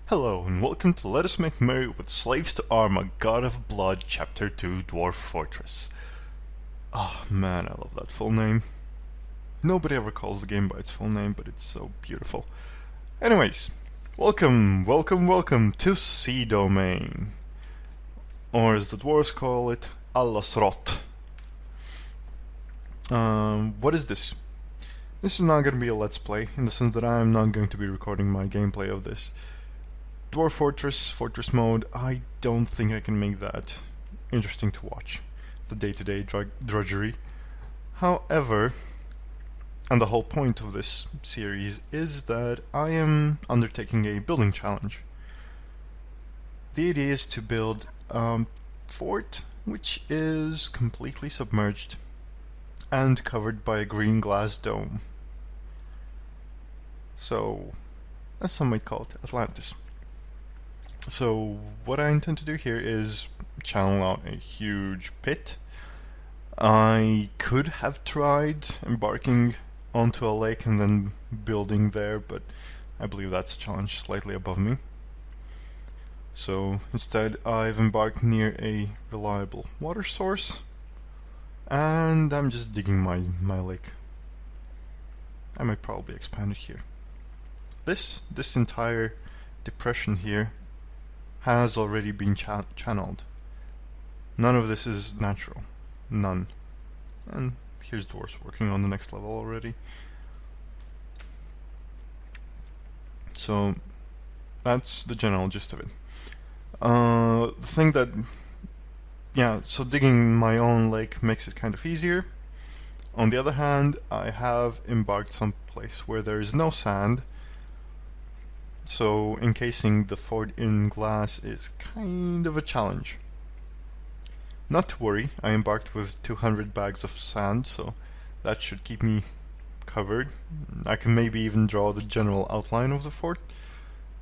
Hello and welcome to Let Us Make Merry with Slaves to Armok, God of Blood, Chapter 2, Dwarf Fortress. Oh man, I love that full name. Nobody ever calls the game by its full name, but it's so beautiful. Anyways, welcome to Seadomain. Or as the dwarves call it, Allasrot. What is this? This is not going to be a let's play, in the sense that I am not going to be recording my gameplay of this. Dwarf Fortress mode, I don't think I can make that interesting to watch. The day-to-day drudgery. However, and the whole point of this series is that I am undertaking a building challenge. The idea is to build a fort which is completely submerged and covered by a green glass dome. So, as some might call it, Atlantis. So what I intend to do here is channel out a huge pit. I could have tried embarking onto a lake and then building there, but I believe that's a challenge slightly above me. So instead I've embarked near a reliable water source and I'm just digging my lake. I might probably expand it here. This entire depression here has already been channeled. None of this is natural. None. And here's dwarves working on the next level already. So that's the general gist of it. The thing that, so digging my own lake makes it kind of easier. On the other hand, I have embarked someplace where there is no sand, so encasing the fort in glass is kind of a challenge. Not to worry, I embarked with 200 bags of sand, so that should keep me covered. I can maybe even draw the general outline of the fort,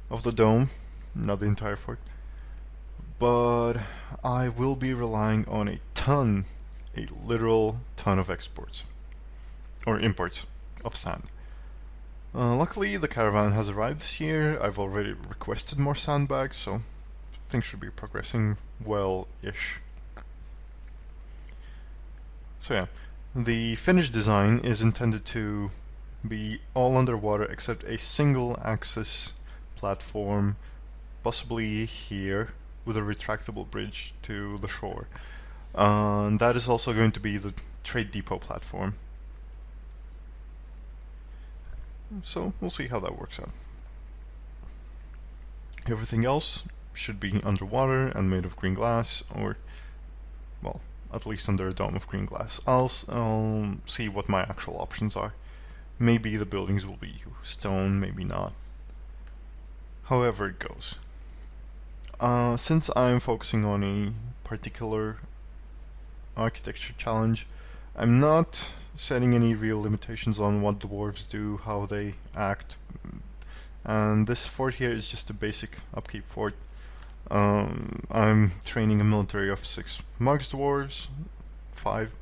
of the dome, not the entire fort. But I will be relying on a literal ton of exports, or imports, of sand. Luckily, the caravan has arrived this year. I've already requested more sandbags, so things should be progressing well-ish. So yeah, the finished design is intended to be all underwater except a single-axis platform, possibly here, with a retractable bridge to the shore. That is also going to be the trade depot platform. So we'll see how that works out. Everything else should be underwater and made of green glass, or, well, at least under a dome of green glass. I'll see what my actual options are. Maybe the buildings will be stone, maybe not. However it goes. Since I'm focusing on a particular architecture challenge, I'm not setting any real limitations on what dwarves do, how they act, and this fort here is just a basic upkeep fort. I'm training a military of 6 Mugs dwarves, 5,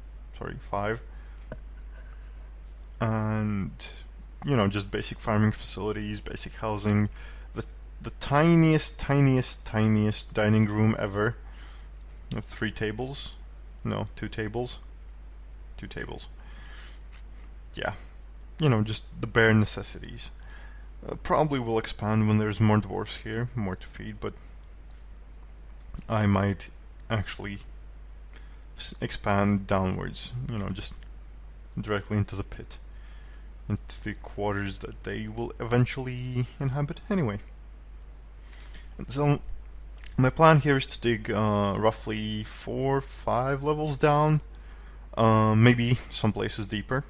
and just basic farming facilities, basic housing, the tiniest dining room ever. 3 tables, no, 2 tables. 2 tables. Yeah, just the bare necessities. Probably will expand when there's more dwarves here, more to feed, but I might actually expand downwards, just directly into the pit, into the quarters that they will eventually inhabit anyway. So my plan here is to dig roughly 4 or 5 levels down, maybe some places deeper.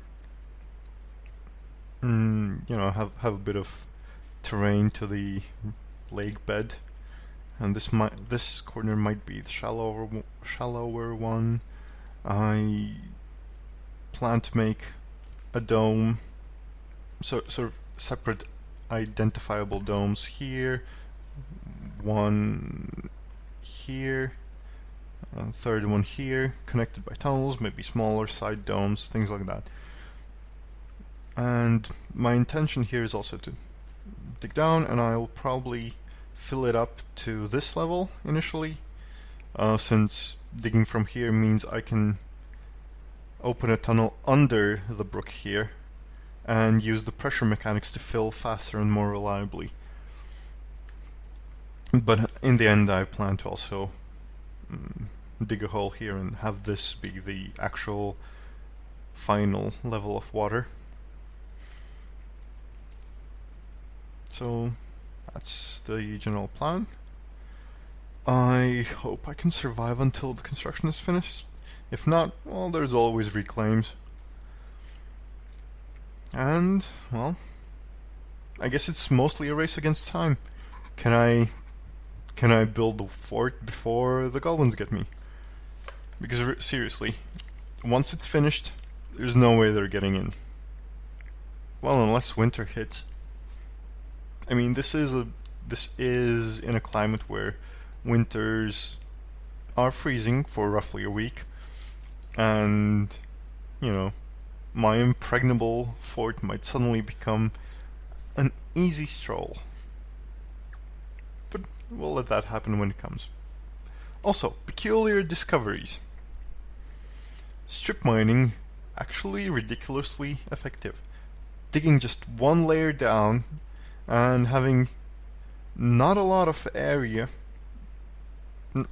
Have a bit of terrain to the lake bed, and this corner might be the shallower one. I plan to make a dome, sort of separate identifiable domes here, one here, a third one here, connected by tunnels, maybe smaller side domes, things like that. And my intention here is also to dig down, and I'll probably fill it up to this level initially, since digging from here means I can open a tunnel under the brook here and use the pressure mechanics to fill faster and more reliably. But in the end I plan to also dig a hole here and have this be the actual final level of water. So that's the general plan. I hope I can survive until the construction is finished. If not, well, there's always reclaims. And, well, I guess it's mostly a race against time. Can I build the fort before the goblins get me? Because seriously, once it's finished, there's no way they're getting in. Well, unless winter hits. I mean, this is in a climate where winters are freezing for roughly a week, and you know, my impregnable fort might suddenly become an easy stroll. But we'll let that happen when it comes. Also, peculiar discoveries. Strip mining, actually ridiculously effective. Digging just one layer down and having not a lot of area,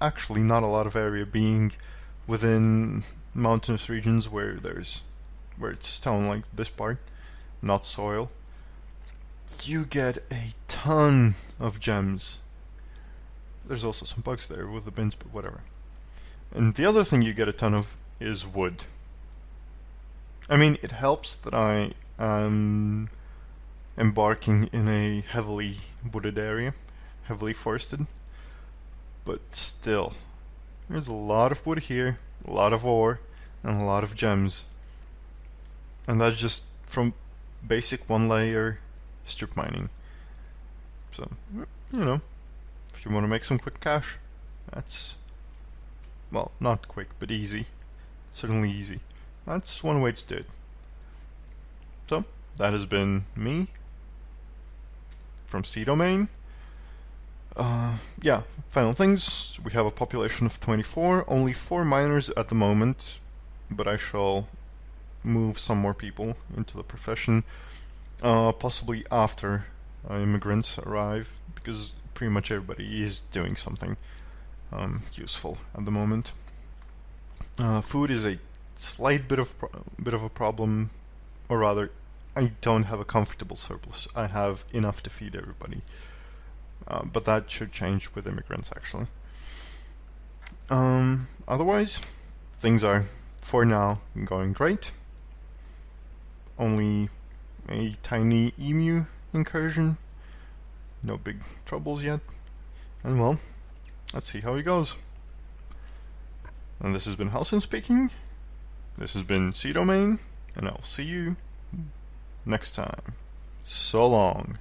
actually not a lot of area being within mountainous regions where it's stone like this part, not soil, you get a ton of gems. There's also some bugs there with the bins, but whatever. And the other thing you get a ton of is wood. I mean, it helps that I am embarking in a heavily wooded area, heavily forested, but still, there's a lot of wood here, a lot of ore, and a lot of gems. And that's just from basic one layer strip mining. So, you know, if you want to make some quick cash, that's, well, not quick, but easy. Certainly easy. That's one way to do it. So, that has been me from Seadomain. Yeah, final things. We have a population of 24, only 4 miners at the moment, but I shall move some more people into the profession, possibly after immigrants arrive, because pretty much everybody is doing something useful at the moment. Food is a slight bit of a problem, or rather, I don't have a comfortable surplus. I have enough to feed everybody, but that should change with immigrants, actually. Otherwise, things are, for now, going great. Only a tiny emu incursion. No big troubles yet. And well, let's see how it goes. And this has been Halceon speaking. This has been Seadomain, and I'll see you next time. So long.